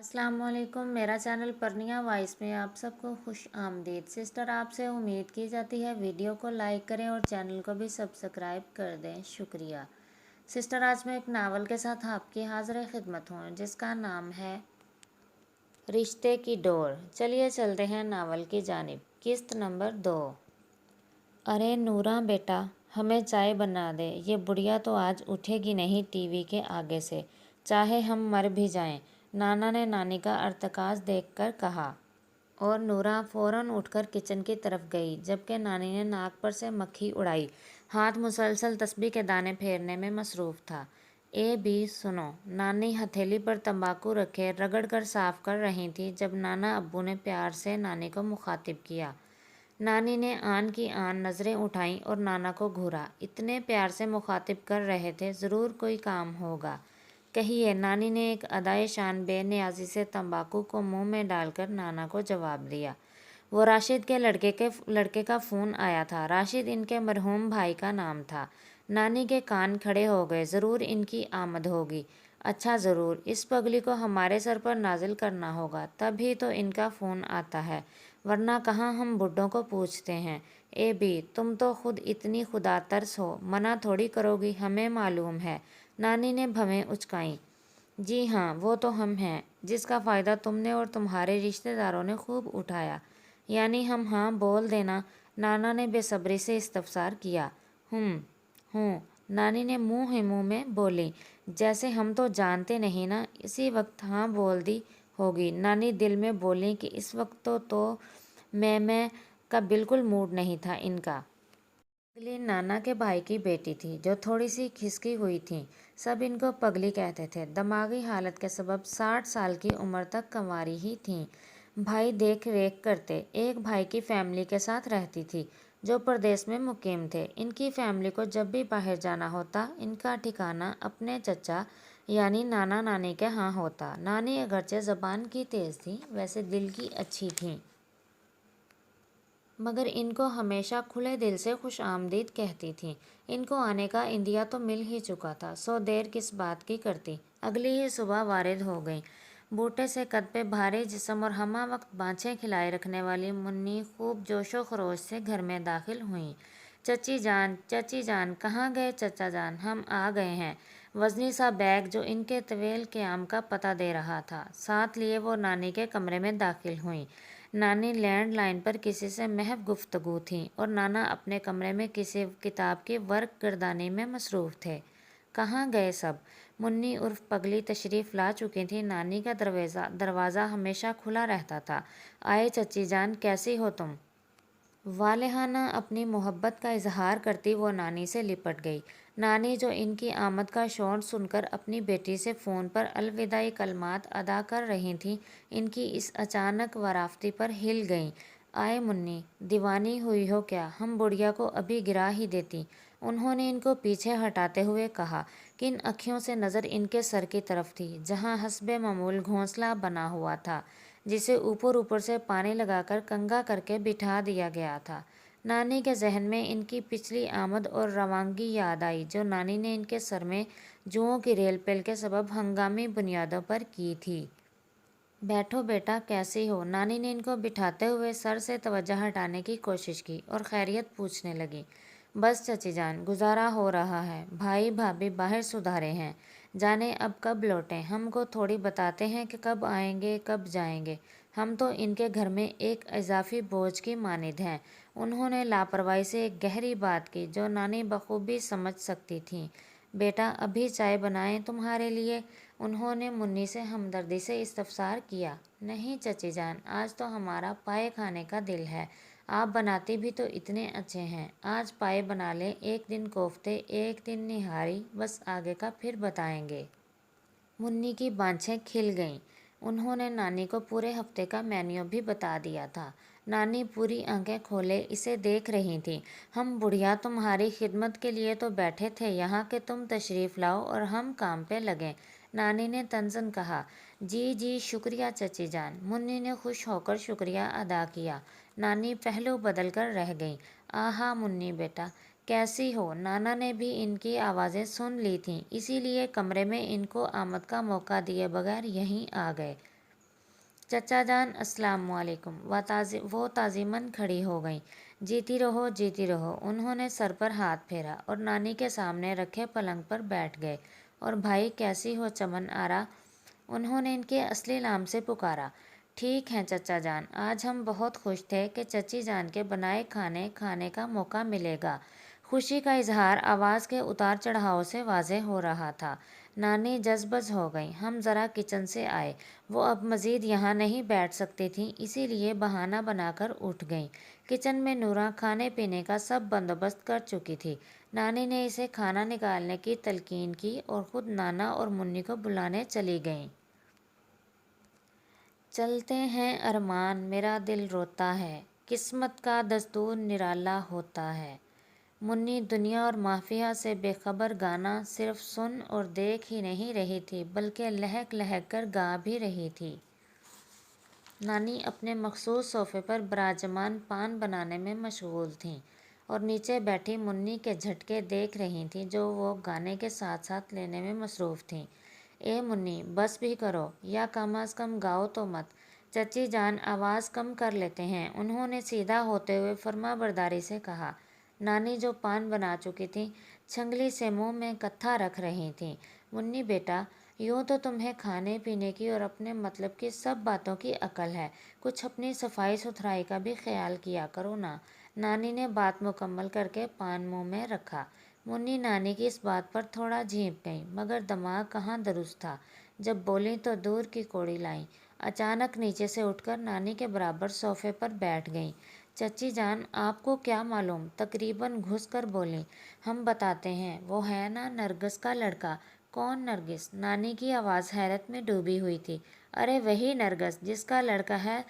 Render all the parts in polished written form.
السلام علیکم، میرا چینل پرنیا وائس میں آپ سب کو خوش آمدید۔ سسٹر، آپ سے امید کی جاتی ہے ویڈیو کو لائک کریں اور چینل کو بھی سبسکرائب کر دیں، شکریہ۔ سسٹر، آج میں ایک ناول کے ساتھ آپ کی حاضر خدمت ہوں جس کا نام ہے رشتے کی ڈور۔ چلیے چلتے ہیں ناول کی جانب۔ قسط نمبر 2۔ ارے نورا بیٹا، ہمیں چائے بنا دے، یہ بڑھیا تو آج اٹھے گی نہیں ٹی وی کے آگے سے، چاہے ہم مر بھی جائیں، نانا نے نانی کا ارتکاز دیکھ کر کہا۔ اور نورا فوراً اٹھ کر کچن کی طرف گئی، جبکہ نانی نے ناک پر سے مکھی اڑائی، ہاتھ مسلسل تسبیح کے دانے پھیرنے میں مصروف تھا۔ بی سنو، نانی ہتھیلی پر تمباکو رکھے رگڑ کر صاف کر رہی تھی جب نانا ابو نے پیار سے نانی کو مخاطب کیا۔ نانی نے آن کی آن نظریں اٹھائیں اور نانا کو گھورا۔ اتنے پیار سے مخاطب کر رہے تھے، ضرور کوئی کام ہوگا۔ کہیے، نانی نے ایک ادائے شان بے نیازی سے تمباکو کو منہ میں ڈال کر نانا کو جواب دیا۔ وہ راشد کے لڑکے کا فون آیا تھا۔ راشد ان کے مرحوم بھائی کا نام تھا۔ نانی کے کان کھڑے ہو گئے۔ ضرور ان کی آمد ہوگی۔ اچھا، ضرور اس پگلی کو ہمارے سر پر نازل کرنا ہوگا، تب ہی تو ان کا فون آتا ہے، ورنہ کہاں ہم بڈھوں کو پوچھتے ہیں۔ بی تم تو خود اتنی خدا ترس ہو، منع تھوڑی کرو گی، ہمیں معلوم ہے۔ نانی نے بھویں اچکائیں۔ جی ہاں، وہ تو ہم ہیں جس کا فائدہ تم نے اور تمہارے رشتہ داروں نے خوب اٹھایا۔ یعنی ہم ہاں بول دینا، نانا نے بے صبری سے استفسار کیا۔ ہوں، نانی نے منہ ہی منہ میں بولی، جیسے ہم تو جانتے نہیں نا، اسی وقت ہاں بول دی ہوگی۔ نانی دل میں بولیں کہ اس وقت تو میں کا بالکل موڈ نہیں تھا ان کا۔ پگلی نانا کے بھائی کی بیٹی تھی جو تھوڑی سی کھسکی ہوئی تھیں، سب ان کو پگلی کہتے تھے۔ دماغی حالت کے سبب 60 سال کی عمر تک کنواری ہی تھیں۔ بھائی دیکھ ریکھ کرتے۔ ایک بھائی کی فیملی کے ساتھ رہتی تھی جو پردیس میں مقیم تھے۔ ان کی فیملی کو جب بھی باہر جانا ہوتا، ان کا ٹھکانہ اپنے چچا یعنی نانا نانی کے ہاں ہوتا۔ نانی اگرچہ زبان کی تیز تھیں، ویسے دل کی اچھی تھیں، مگر ان کو ہمیشہ کھلے دل سے خوش آمدید کہتی تھیں۔ ان کو آنے کا عندیہ تو مل ہی چکا تھا، سو دیر کس بات کی کرتی۔ اگلی ہی صبح وارد ہو گئیں۔ بوٹے سے قد پہ بھاری جسم اور ہمہ وقت بانچھیں کھلائے رکھنے والی منی خوب جوش و خروش سے گھر میں داخل ہوئیں۔ چچی جان، کہاں گئے چچا جان؟ ہم آ گئے ہیں۔ وزنی سا بیگ جو ان کے طویل قیام کا پتہ دے رہا تھا، ساتھ لیے وہ نانی کے کمرے میں داخل ہوئیں۔ نانی لینڈ لائن پر کسی سے محو گفتگو تھیں اور نانا اپنے کمرے میں کسی کتاب کی ورق گردانی میں مصروف تھے۔ کہاں گئے سب؟ منی عرف پگلی تشریف لا چکی تھی۔ نانی کا دروازہ ہمیشہ کھلا رہتا تھا۔ آئے چچی جان، کیسی ہو تم؟ والہانہ اپنی محبت کا اظہار کرتی وہ نانی سے لپٹ گئی۔ نانی جو ان کی آمد کا شور سن کر اپنی بیٹی سے فون پر الوداعی کلمات ادا کر رہی تھیں، ان کی اس اچانک ورافتی پر ہل گئیں۔ آئے منی، دیوانی ہوئی ہو کیا؟ ہم بڑھیا کو ابھی گرا ہی دیتی، انہوں نے ان کو پیچھے ہٹاتے ہوئے کہا۔ کن اکھیوں سے نظر ان کے سر کی طرف تھی، جہاں حسب معمول گھونسلہ بنا ہوا تھا، جسے اوپر سے پانی لگا کر کنگا کر کے بٹھا دیا گیا تھا۔ نانی کے ذہن میں ان کی پچھلی آمد اور روانگی یاد آئی جو نانی نے ان کے سر میں جوؤں کی ریل پیل کے سبب ہنگامی بنیادوں پر کی تھی۔ بیٹھو بیٹا، کیسی ہو؟ نانی نے ان کو بٹھاتے ہوئے سر سے توجہ ہٹانے کی کوشش کی اور خیریت پوچھنے لگی۔ بس چچی جان، گزارا ہو رہا ہے، بھائی بھابھی باہر سدھارے ہیں، جانے اب کب لوٹیں، ہم کو تھوڑی بتاتے ہیں کہ کب آئیں گے کب جائیں گے، ہم تو ان کے گھر میں ایک اضافی بوجھ کی مانند ہیں۔ انہوں نے لاپرواہی سے ایک گہری بات کی جو نانی بخوبی سمجھ سکتی تھیں۔ بیٹا، ابھی چائے بنائیں تمہارے لیے؟ انہوں نے منی سے ہمدردی سے استفسار کیا۔ نہیں چچی جان، آج تو ہمارا پائے کھانے کا دل ہے، آپ بناتی بھی تو اتنے اچھے ہیں، آج پائے بنا لیں، ایک دن کوفتے، ایک دن نہاری، بس آگے کا پھر بتائیں گے۔ منی کی بانچھیں کھل گئیں۔ انہوں نے نانی کو پورے ہفتے کا مینیو بھی بتا دیا تھا۔ نانی پوری آنکھیں کھولے اسے دیکھ رہی تھیں۔ ہم بڑھیا تمہاری خدمت کے لیے تو بیٹھے تھے یہاں کہ تم تشریف لاؤ اور ہم کام پہ لگیں، نانی نے طنزاً کہا۔ جی شکریہ چچی جان، منی نے خوش ہو کر شکریہ ادا کیا۔ نانی پہلو بدل کر رہ گئیں۔ آہا منی بیٹا، کیسی ہو؟ نانا نے بھی ان کی آوازیں سن لی تھیں، اسی لیے کمرے میں ان کو آمد کا موقع دیے بغیر یہیں آ گئے۔ چچا جان السلام علیکم۔ وہ تعظیماً کھڑی ہو گئیں۔ جیتی رہو جیتی رہو۔ انہوں نے سر پر ہاتھ پھیرا اور نانی کے سامنے رکھے پلنگ پر بیٹھ گئے۔ اور بھائی کیسی ہو چمن آرا؟ انہوں نے ان کے اصلی نام سے پکارا۔ ٹھیک ہیں چچا جان، آج ہم بہت خوش تھے کہ چچی جان کے بنائے کھانے کھانے کا موقع ملے گا۔ خوشی کا اظہار آواز کے اتار چڑھاؤ سے واضح ہو رہا تھا۔ نانی جذبز ہو گئیں۔ ہم ذرا کچن سے آئے۔ وہ اب مزید یہاں نہیں بیٹھ سکتی تھیں، اسی لیے بہانہ بنا کر اٹھ گئیں۔ کچن میں نورا کھانے پینے کا سب بندوبست کر چکی تھی۔ نانی نے اسے کھانا نکالنے کی تلقین کی اور خود نانا اور منی کو بلانے چلی گئیں۔ چلتے ہیں ارمان، میرا دل روتا ہے، قسمت کا دستور نرالا ہوتا ہے۔ منی دنیا اور مافیہ سے بے خبر گانا صرف سن اور دیکھ ہی نہیں رہی تھی بلکہ لہک لہک کر گا بھی رہی تھی۔ نانی اپنے مخصوص صوفے پر براجمان پان بنانے میں مشغول تھیں اور نیچے بیٹھی منی کے جھٹکے دیکھ رہی تھیں جو وہ گانے کے ساتھ ساتھ لینے میں مصروف تھیں۔ اے منی، بس بھی کرو، یا کم از کم گاؤ تو مت۔ چچی جان آواز کم کر لیتے ہیں، انہوں نے سیدھا ہوتے ہوئے فرما برداری سے کہا۔ نانی جو پان بنا چکی تھیں چھنگلی سے منہ میں کتھا رکھ رہی تھیں۔ منی بیٹا، یوں تو تمہیں کھانے پینے کی اور اپنے مطلب کی سب باتوں کی عقل ہے، کچھ اپنی صفائی ستھرائی کا بھی خیال کیا کرو نا۔ نانی نے بات مکمل کر کے پان منہ میں رکھا۔ منی نانی کی اس بات پر تھوڑا جھینپ گئیں مگر دماغ کہاں درست تھا، جب بولیں تو دور کی کوڑی لائیں۔ اچانک نیچے سے اٹھ کر نانی کے برابر صوفے پر بیٹھ گئیں۔ چچی جان آپ کو کیا معلوم، تقریباً گھس کر بولیں۔ ہم بتاتے ہیں، وہ ہے نا نرگس کا لڑکا۔ کون نرگس؟ نانی کی آواز حیرت میں ڈوبی ہوئی تھی۔ ارے وہی نرگس جس کا لڑکا ہے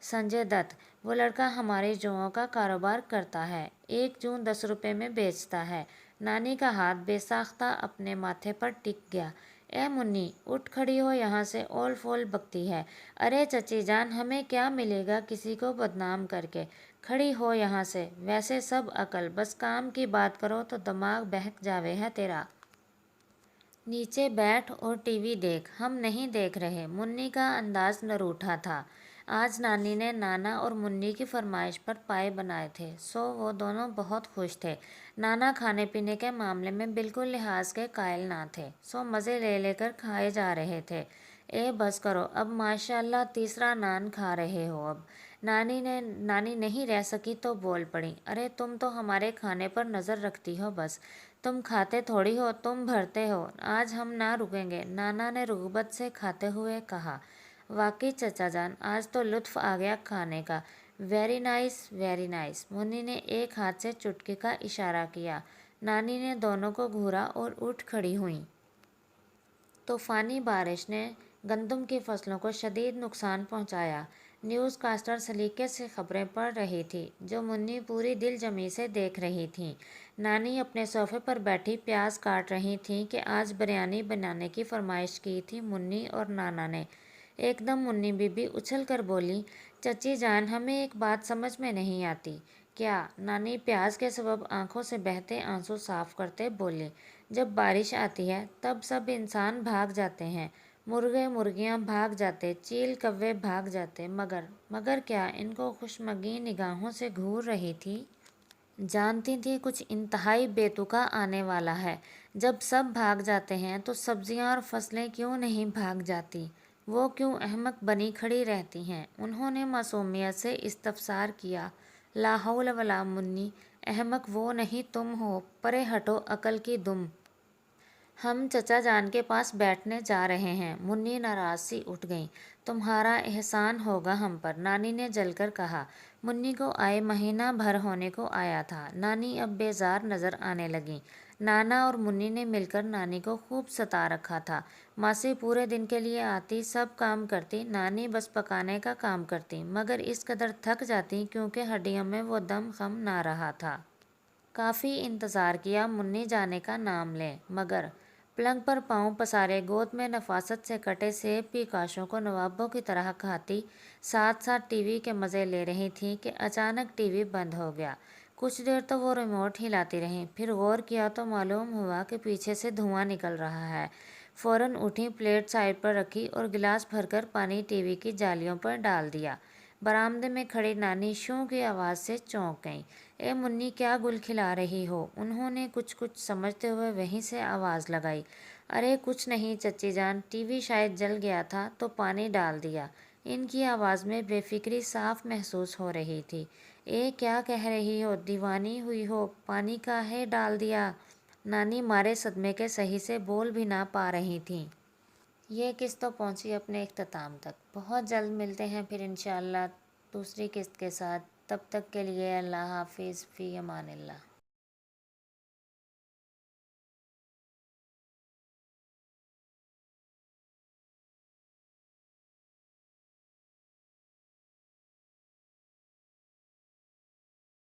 سنجے دت۔ وہ لڑکا ہمارے جوؤں کا کاروبار کرتا ہے، 1 جوں 10 روپے میں بیچتا ہے۔ نانی کا ہاتھ بے ساختہ اپنے ماتھے پر ٹک گیا۔ اے منی، اٹھ کھڑی ہو یہاں سے، اول فول بکتی ہے۔ ارے چچی جان، ہمیں کیا ملے گا کسی کو بدنام کر کے؟ کھڑی ہو یہاں سے، ویسے سب عقل، بس کام کی بات کرو تو دماغ بہک جاوے ہے تیرا۔ نیچے بیٹھ اور ٹی وی دیکھ، ہم نہیں دیکھ رہے۔ منی کا انداز نروٹھا تھا۔ آج نانی نے نانا اور منی کی فرمائش پر پائے بنائے تھے، سو وہ دونوں بہت خوش تھے۔ نانا کھانے پینے کے معاملے میں بالکل لحاظ کے قائل نہ تھے، سو مزے لے لے کر کھائے جا رہے تھے۔ اے بس کرو اب، ماشاءاللہ تیسرا نان کھا رہے ہو اب۔ نانی نہیں رہ سکی تو بول پڑیں۔ ارے تم تو ہمارے کھانے پر نظر رکھتی ہو بس، تم کھاتے تھوڑی ہو، تم بھرتے ہو۔ آج ہم نہ رکیں گے، نانا نے رغبت سے کھاتے ہوئے کہا۔ واقعی چچا جان، آج تو لطف آ گیا کھانے کا۔ Very nice very nice. Munni نے ایک ہاتھ سے چٹکی کا اشارہ کیا۔ نانی نے دونوں کو گھورا اور اٹھ کھڑی ہوئیں۔ طوفانی بارش نے گندم کی فصلوں کو شدید نقصان پہنچایا۔ نیوز کاسٹر سلیقے سے خبریں پڑھ رہی تھی جو منی پوری دل جمی سے دیکھ رہی تھیں۔ نانی اپنے صوفے پر بیٹھی پیاز کاٹ رہی تھیں کہ آج بریانی بنانے کی فرمائش کی تھی منی اور نانا نے۔ ایک دم منی بی بی اچھل کر بولی، چچی جان ہمیں ایک بات سمجھ میں نہیں آتی۔ کیا؟ نانی پیاز کے سبب آنکھوں سے بہتے آنسو صاف کرتے بولے، جب بارش آتی ہے تب سب انسان بھاگ جاتے ہیں، مرغے مرغیاں بھاگ جاتے، چیل کوے بھاگ جاتے، مگر کیا؟ ان کو خشمگین نگاہوں سے گھور رہی تھی۔ جانتی تھی کچھ انتہائی بے تکا آنے والا ہے۔ جب سب بھاگ جاتے ہیں تو سبزیاں اور فصلیں کیوں نہیں بھاگ جاتی؟ وہ کیوں احمق بنی کھڑی رہتی ہیں؟ انہوں نے معصومیت سے استفسار کیا۔ لا حول ولا منی، احمق وہ نہیں تم ہو، پرے ہٹو عقل کی دم۔ ہم چچا جان کے پاس بیٹھنے جا رہے ہیں۔ منی ناراض سی اٹھ گئیں۔ تمہارا احسان ہوگا ہم پر، نانی نے جل کر کہا۔ منی کو آئے مہینہ بھر ہونے کو آیا تھا۔ نانی اب بیزار نظر آنے لگیں۔ نانا اور منی نے مل کر نانی کو خوب ستا رکھا تھا۔ ماسی پورے دن کے لیے آتی، سب کام کرتی، نانی بس پکانے کا کام کرتی، مگر اس قدر تھک جاتی کیونکہ ہڈیوں میں وہ دم خم نہ رہا تھا۔ کافی انتظار کیا منی جانے کا نام لیں، مگر پلنگ پر پاؤں پسارے گود میں نفاست سے کٹے سیب کی کاشوں کو نوابوں کی طرح کھاتی، ساتھ ساتھ ٹی وی کے مزے لے رہی تھیں کہ اچانک ٹی وی بند ہو گیا۔ کچھ دیر تو وہ ریموٹ ہلاتی رہیں، پھر غور کیا تو معلوم ہوا کہ پیچھے سے دھواں نکل رہا ہے۔ فوراً اٹھی، پلیٹ سائڈ پر رکھی اور گلاس بھر کر پانی ٹی وی کی جالیوں پر ڈال دیا۔ برآمدے میں کھڑی نانی شوں کی آواز سے چونک گئیں۔ اے منی، کیا گل کھلا رہی ہو؟ انہوں نے کچھ سمجھتے ہوئے وہیں سے آواز لگائی۔ ارے کچھ نہیں چچی جان، ٹی وی شاید جل گیا تھا تو پانی ڈال دیا۔ ان کی آواز میں بے فکری صاف محسوس ہو رہی تھی۔ اے کیا کہہ رہی ہو؟ دیوانی ہوئی ہو؟ پانی کاہے ڈال دیا؟ نانی مارے صدمے کے صحیح سے بول بھی نہ پا رہی تھیں۔ یہ قسط تو پہنچی اپنے اختتام تک۔ بہت جلد ملتے ہیں پھر انشاءاللہ دوسری قسط کے ساتھ۔ تب تک کے لیے اللہ حافظ، فی امان اللہ۔